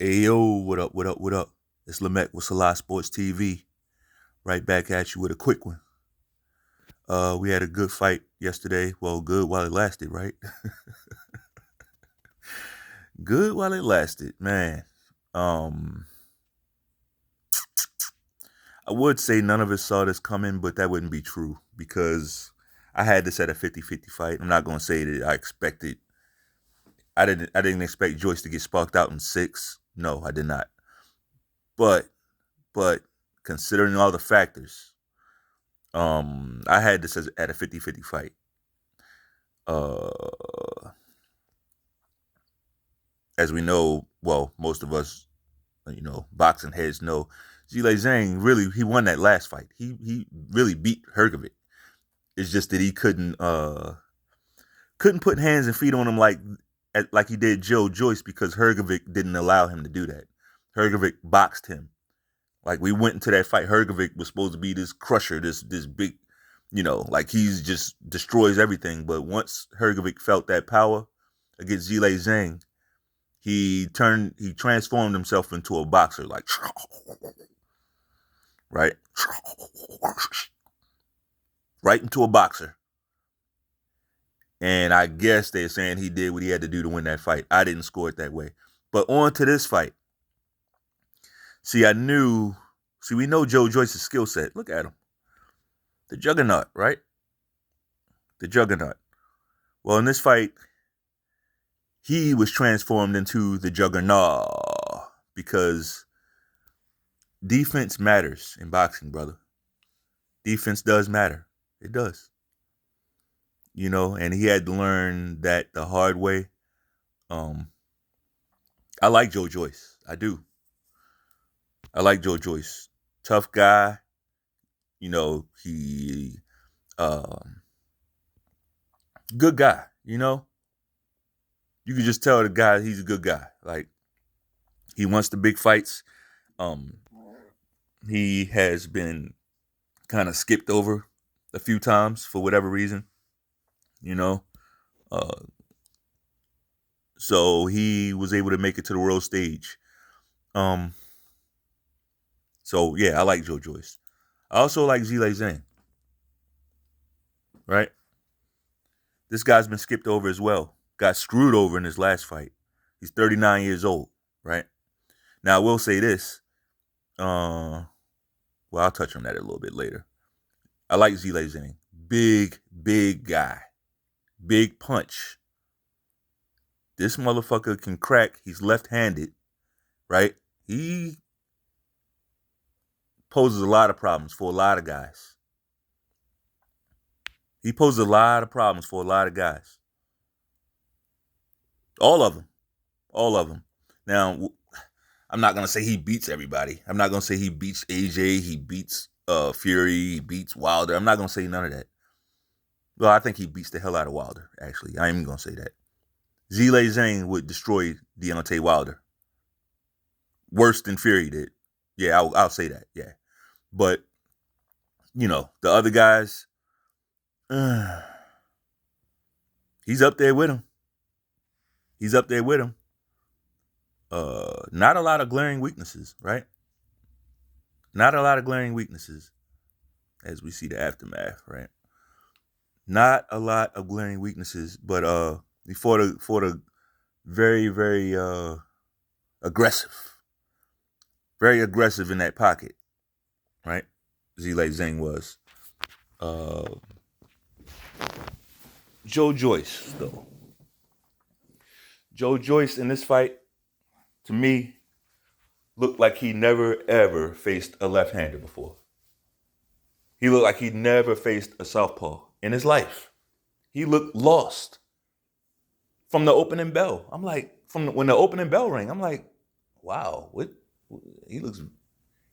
Hey yo, what up, what up, what up? It's Lamette with Salah Sports TV. Right back at you with a quick one. We had a good fight yesterday. Well, good while it lasted, right? Good while it lasted, man. Um, I would say none of us saw this coming, but that wouldn't be true because I had this at a 50-50 fight. I'm not gonna say that I expected. I didn't expect Joyce to get sparked out in 6. No, I did not. But but considering all the factors, I had this at a 50-50 fight. Uh, as we know, well, most of us, boxing heads know, Zhang really he won that last fight. He really beat Hrgovic. It's just that he couldn't put hands and feet on him like he did Joyce because Hrgovic didn't allow him to do that. Hrgovic boxed him. Like we went into that fight, Hrgovic was supposed to be this crusher, this big, like he's just destroys everything. But once Hrgovic felt that power against Zhang, he transformed himself into a boxer, like right, right into a boxer. And I guess they're saying he did what he had to do to win that fight. I didn't score it that way. But on to this fight. See, we know Joyce's skill set. Look at him. The Jugger-Nahhh, right? The Jugger-Nahhh. Well, in this fight, he was transformed into the Jugger-Nahhh because defense matters in boxing, brother. Defense does matter. It does. And he had to learn that the hard way. I like Joyce. I do. I like Joyce. Tough guy. He good guy, You can just tell the guy he's a good guy. Like he wants the big fights. He has been kind of skipped over a few times for whatever reason, so he was able to make it to the world stage. So yeah, I like Joyce. I also like Zhang. Right? This guy's been skipped over as well. Got screwed over in his last fight. He's 39 years old, right? Now I will say this. Well, I'll touch on that a little bit later. I like Zhang. Big guy. Big punch. This motherfucker can crack. He's left-handed, right? He poses a lot of problems for a lot of guys. He poses a lot of problems for a lot of guys. All of them. Now, I'm not going to say he beats everybody. I'm not going to say he beats AJ, he beats Fury, he beats Wilder. I'm not going to say none of that. Well, I think he beats the hell out of Wilder, actually. I ain't even going to say that. Zhang would destroy Deontay Wilder. Worse than Fury did. Yeah, I'll say that, yeah. But, the other guys, he's up there with him. Not a lot of glaring weaknesses, right? Not a lot of glaring weaknesses as we see the aftermath, right? Not a lot of glaring weaknesses, but for the very, very aggressive. Very aggressive in that pocket, right? Zhang was. Joyce, though. Joyce in this fight, to me, looked like he never, ever faced a left-hander before. He looked like he never faced a southpaw in his life. He looked lost from the opening bell. I'm like, when the opening bell rang, I'm like, wow, what? He looks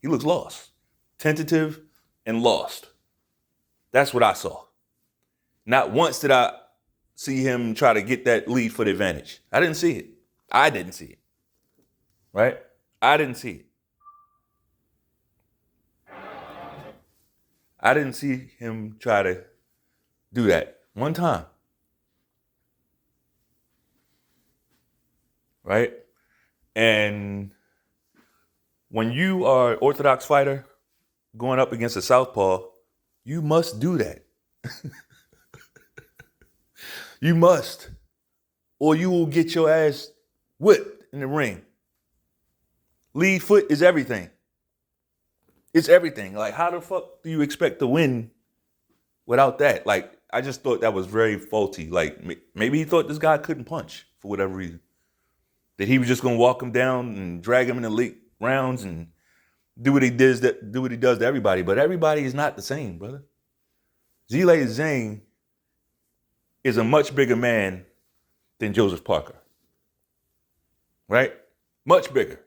lost, tentative, and lost. That's what I saw. Not once did I see him try to get that lead for the advantage. I didn't see it. Right? I didn't see it. I didn't see him try to do that one time. Right? And When you are an orthodox fighter going up against a southpaw, you must do that. You must. Or you will get your ass whipped in the ring. Lead foot is everything. It's everything. Like, how the fuck do you expect to win without that? Like, I just thought that was very faulty. Like, maybe he thought this guy couldn't punch for whatever reason. That he was just gonna walk him down and drag him in the late rounds and do what he does to everybody. But everybody is not the same, brother. Zhilei Zhang is a much bigger man than Joseph Parker. Right? Much bigger.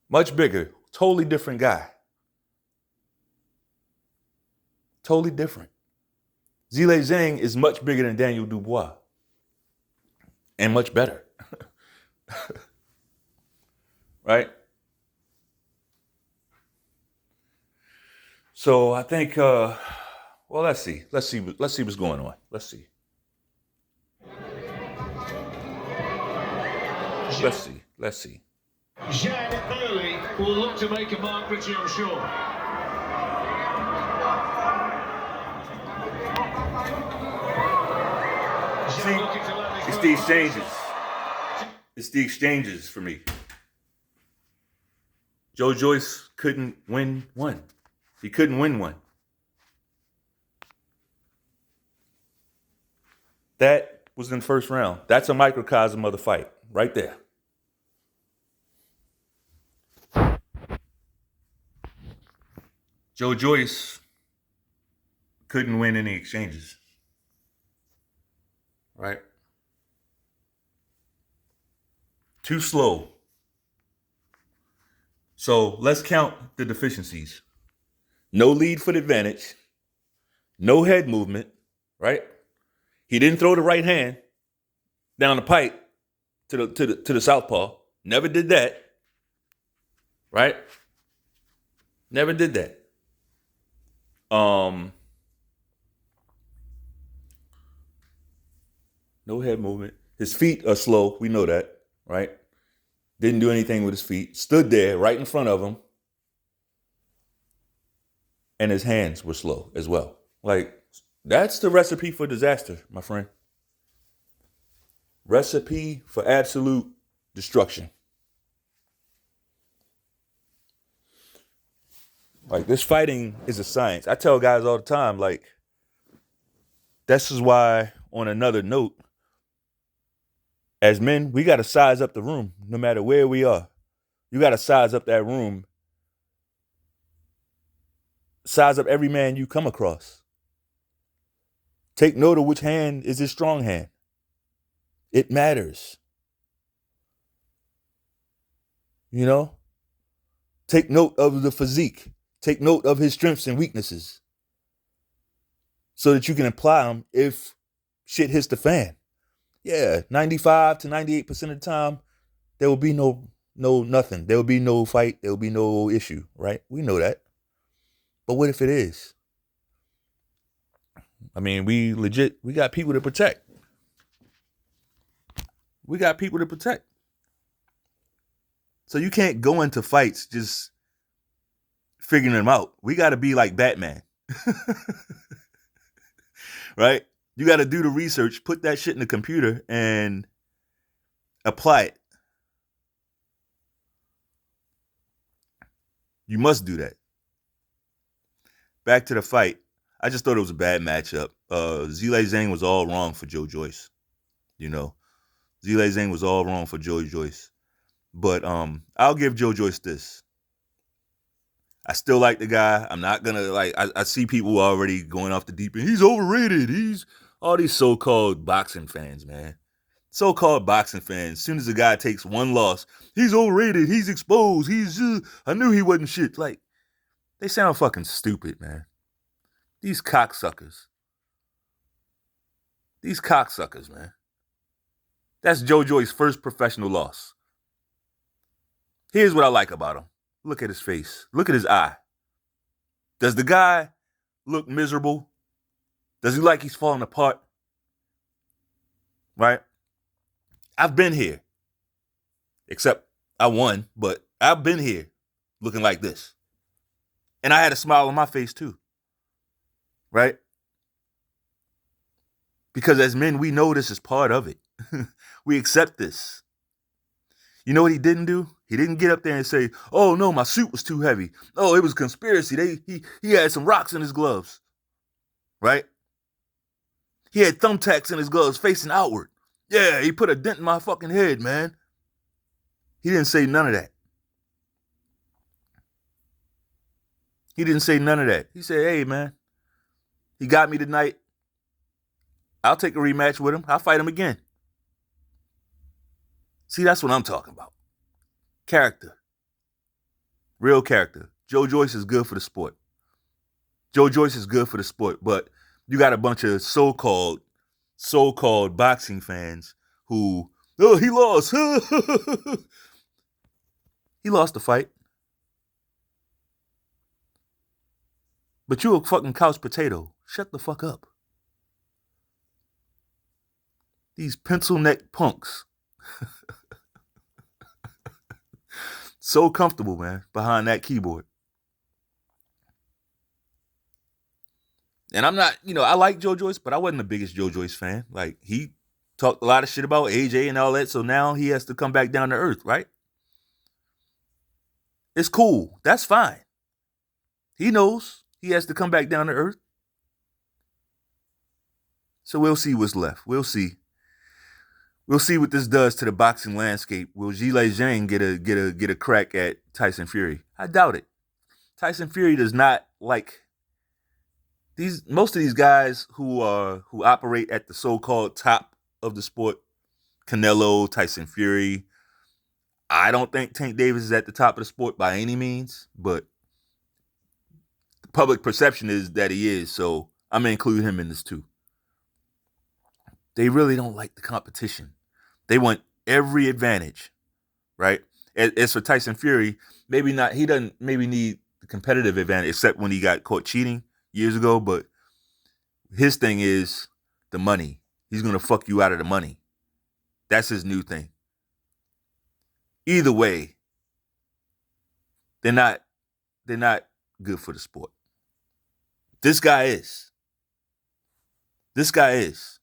Much bigger. Totally different guy. Totally different. Zhilei Zhang is much bigger than Daniel Dubois. And much better. Right? So I think, well, let's see. Let's see what's going on. Let's see. Let's see. Zhang early will look to make a mark, Richie, I'm sure. See, it's the exchanges. It's the exchanges for me. Joyce couldn't win one. He couldn't win one. That was in the first round. That's a microcosm of the fight, right there. Joyce couldn't win any exchanges. Right? Too slow. So let's count the deficiencies. No lead foot advantage. No head movement. Right? He didn't throw the right hand down the pipe to the southpaw. Never did that. Right? Never did that. No head movement. His feet are slow. We know that, right? Didn't do anything with his feet. Stood there right in front of him. And his hands were slow as well. Like, that's the recipe for disaster, my friend. Recipe for absolute destruction. Like, this fighting is a science. I tell guys all the time, like, this is why, on another note, as men, we got to size up the room no matter where we are. You got to size up that room. Size up every man you come across. Take note of which hand is his strong hand. It matters. You know? Take note of the physique. Take note of his strengths and weaknesses. So that you can apply them if shit hits the fan. Yeah, 95 to 98% of the time, there will be no nothing. There will be no fight. There will be no issue, right? We know that. But what if it is? I mean, we got people to protect. We got people to protect. So you can't go into fights just figuring them out. We got to be like Batman. Right? You got to do the research, put that shit in the computer, and apply it. You must do that. Back to the fight. I just thought it was a bad matchup. Zhilei Zhang was all wrong for Joyce. You know, Zhilei Zhang was all wrong for Joyce. But I'll give Joyce this. I still like the guy. I'm not gonna I see people already going off the deep end. He's overrated. He's all these so-called boxing fans, man. So-called boxing fans. As soon as a guy takes one loss, he's overrated. He's exposed. I knew he wasn't shit. Like, they sound fucking stupid, man. These cocksuckers. These cocksuckers, man. That's Joyce's first professional loss. Here's what I like about him. Look at his face. Look at his eye. Does the guy look miserable? Does he like he's falling apart? Right? I've been here. Except I won, but I've been here looking like this. And I had a smile on my face too. Right? Because as men, we know this is part of it. We accept this. You know what he didn't do? He didn't get up there and say, "Oh no, my suit was too heavy. Oh, it was a conspiracy. He had some rocks in his gloves." Right? He had thumbtacks in his gloves facing outward. Yeah, he put a dent in my fucking head, man. He didn't say none of that. He didn't say none of that. He said, "Hey, man, he got me tonight. I'll take a rematch with him. I'll fight him again." See, that's what I'm talking about. Character. Real character. Joe Joyce is good for the sport. Joe Joyce is good for the sport, but you got a bunch of so-called boxing fans who, oh, he lost. He lost the fight. But you a fucking couch potato. Shut the fuck up. These pencil neck punks. So comfortable, man, behind that keyboard. And I'm not, I like Joe Joyce, but I wasn't the biggest Joe Joyce fan. Like, he talked a lot of shit about AJ and all that, so now he has to come back down to earth, right? It's cool. That's fine. He knows he has to come back down to earth. So we'll see what's left. We'll see. We'll see what this does to the boxing landscape. Will Zhang get a crack at Tyson Fury? I doubt it. Tyson Fury does not like most of these guys who operate at the so-called top of the sport. Canelo, Tyson Fury. I don't think Tank Davis is at the top of the sport by any means, but the public perception is that he is, so I'm gonna include him in this too. They really don't like the competition. They want every advantage, right? As for Tyson Fury, maybe not. He doesn't maybe need the competitive advantage, except when he got caught cheating years ago. But his thing is the money. He's gonna fuck you out of the money. That's his new thing. Either way, they're not good for the sport. This guy is. This guy is.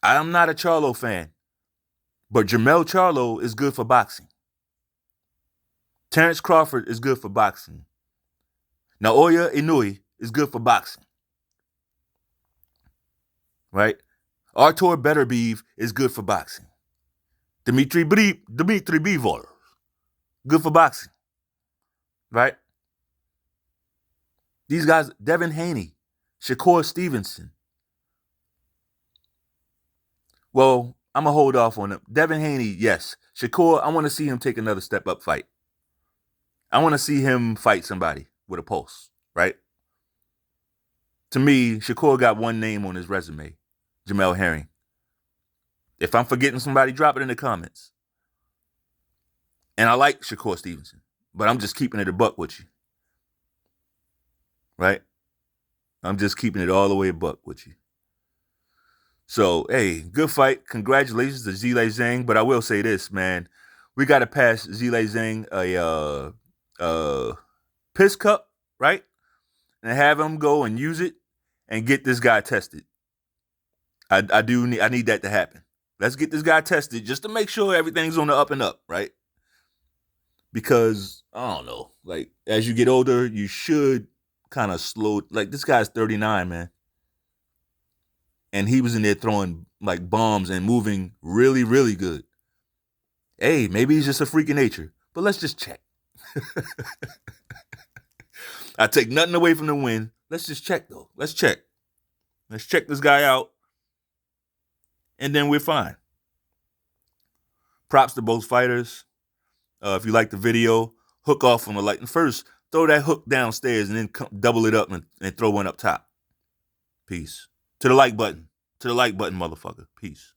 I'm not a Charlo fan, but Jermell Charlo is good for boxing. Terrence Crawford is good for boxing. Naoya Inoue is good for boxing. Right? Artur Beterbiev is good for boxing. Dmitry Bivol, good for boxing. Right? These guys, Devin Haney, Shakur Stevenson. Well, I'm going to hold off on them. Devin Haney, yes. Shakur, I want to see him take another step up fight. I want to see him fight somebody with a pulse, right? To me, Shakur got one name on his resume, Jamel Herring. If I'm forgetting somebody, drop it in the comments. And I like Shakur Stevenson, but I'm just keeping it a buck with you. Right? I'm just keeping it all the way a buck with you. So, hey, good fight. Congratulations to Zhilei Zhang. But I will say this, man. We got to pass Zhilei Zhang a piss cup, right? And have him go and use it and get this guy tested. I need that to happen. Let's get this guy tested just to make sure everything's on the up and up, right? Because, I don't know, like, as you get older, you should kind of slow. Like, this guy's 39, man. And he was in there throwing like bombs and moving really, really good. Hey, maybe he's just a freak of nature, but let's just check. I take nothing away from the win. Let's just check though. Let's check. Let's check this guy out. And then we're fine. Props to both fighters. If you like the video, hook off on the like. First, throw that hook downstairs and then double it up and throw one up top. Peace. To the like button. To the like button, motherfucker. Peace.